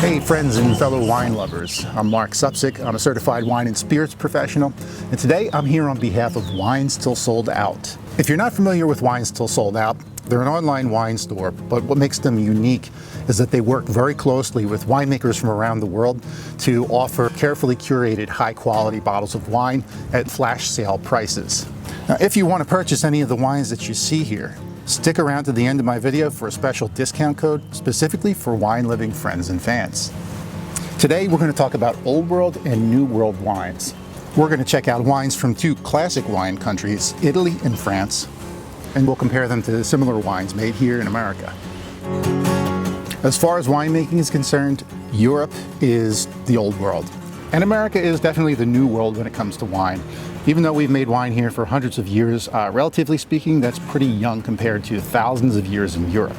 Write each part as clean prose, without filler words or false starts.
Hey friends and fellow wine lovers, I'm Marc Supsic. I'm a certified wine and spirits professional, and today I'm here on behalf of Wines Till Sold Out. If you're not familiar with Wines Till Sold Out, they're an online wine store, but what makes them unique is that they work very closely with winemakers from around the world to offer carefully curated high-quality bottles of wine at flash sale prices. Now, if you want to purchase any of the wines that you see here, stick around to the end of my video for a special discount code specifically for wine-loving friends and fans. Today we're going to talk about Old World and New World wines. We're going to check out wines from two classic wine countries, Italy and France, and we'll compare them to similar wines made here in America. As far as winemaking is concerned, Europe is the Old World, and America is definitely the New World when it comes to wine. Even though we've made wine here for hundreds of years, relatively speaking, that's pretty young compared to thousands of years in Europe.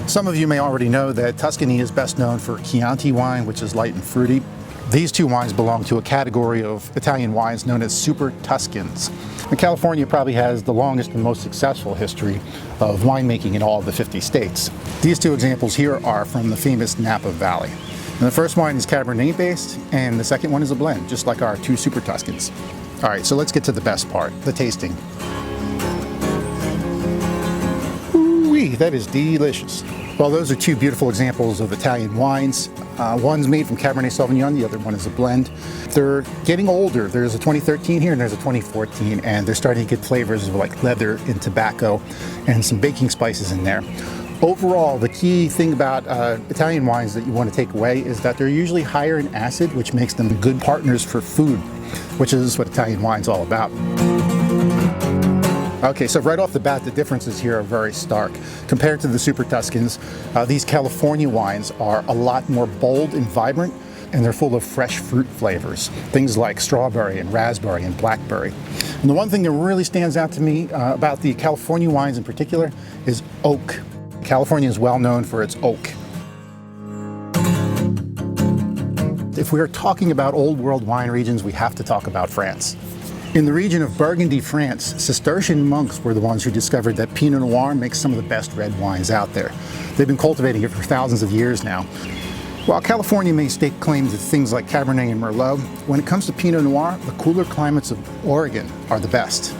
Some of you may already know that Tuscany is best known for Chianti wine, which is light and fruity. These two wines belong to a category of Italian wines known as Super Tuscans. And California probably has the longest and most successful history of winemaking in all of the 50 states. These two examples here are from the famous Napa Valley. And the first wine is Cabernet based, and the second one is a blend, just like our two Super Tuscans. All right, so let's get to the best part, the tasting. Ooh-wee, that is delicious. Well, those are two beautiful examples of Italian wines. One's made from Cabernet Sauvignon, the other one is a blend. They're getting older. There's a 2013 here and there's a 2014, and they're starting to get flavors of like leather and tobacco and some baking spices in there. Overall, the key thing about Italian wines that you want to take away is that they're usually higher in acid, which makes them good partners for food, which is what Italian wine's all about. Okay, so right off the bat, the differences here are very stark. Compared to the Super Tuscans, these California wines are a lot more bold and vibrant, and they're full of fresh fruit flavors. Things like strawberry and raspberry and blackberry. And the one thing that really stands out to me about the California wines in particular is oak. California is well known for its oak. If we are talking about Old World wine regions, we have to talk about France. In the region of Burgundy, France, Cistercian monks were the ones who discovered that Pinot Noir makes some of the best red wines out there. They've been cultivating it for thousands of years now. While California may stake claim to things like Cabernet and Merlot, when it comes to Pinot Noir, the cooler climates of Oregon are the best.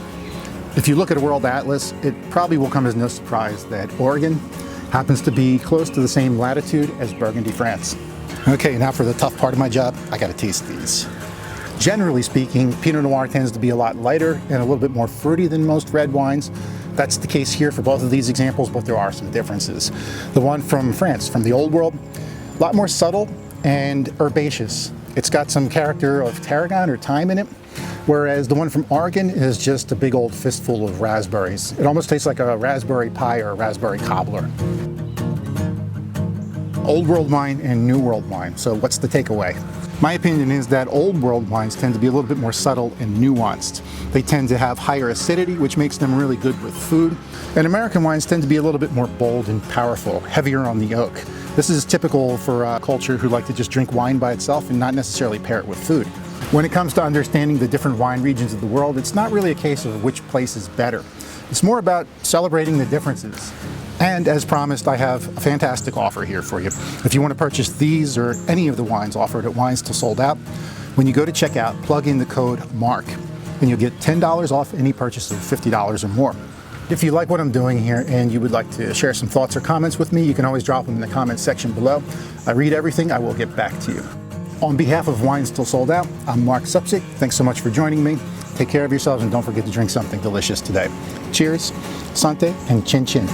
If you look at a world atlas, it probably will come as no surprise that Oregon happens to be close to the same latitude as Burgundy, France. Okay, now for the tough part of my job, I gotta taste these. Generally speaking, Pinot Noir tends to be a lot lighter and a little bit more fruity than most red wines. That's the case here for both of these examples, but there are some differences. The one from France, from the Old World, a lot more subtle and herbaceous. It's got some character of tarragon or thyme in it, whereas the one from Oregon is just a big old fistful of raspberries. It almost tastes like a raspberry pie or a raspberry cobbler. Old World wine and New World wine. So what's the takeaway? My opinion is that Old World wines tend to be a little bit more subtle and nuanced. They tend to have higher acidity, which makes them really good with food. And American wines tend to be a little bit more bold and powerful, heavier on the oak. This is typical for a culture who like to just drink wine by itself and not necessarily pair it with food. When it comes to understanding the different wine regions of the world, it's not really a case of which place is better. It's more about celebrating the differences. And as promised, I have a fantastic offer here for you. If you want to purchase these or any of the wines offered at Wines Till Sold Out, when you go to checkout, plug in the code MARC, and you'll get $10 off any purchase of $50 or more. If you like what I'm doing here and you would like to share some thoughts or comments with me, you can always drop them in the comments section below. I read everything, I will get back to you. On behalf of Wines Till Sold Out, I'm Marc Supsic. Thanks so much for joining me. Take care of yourselves and don't forget to drink something delicious today. Cheers, Sante, and Chin Chin.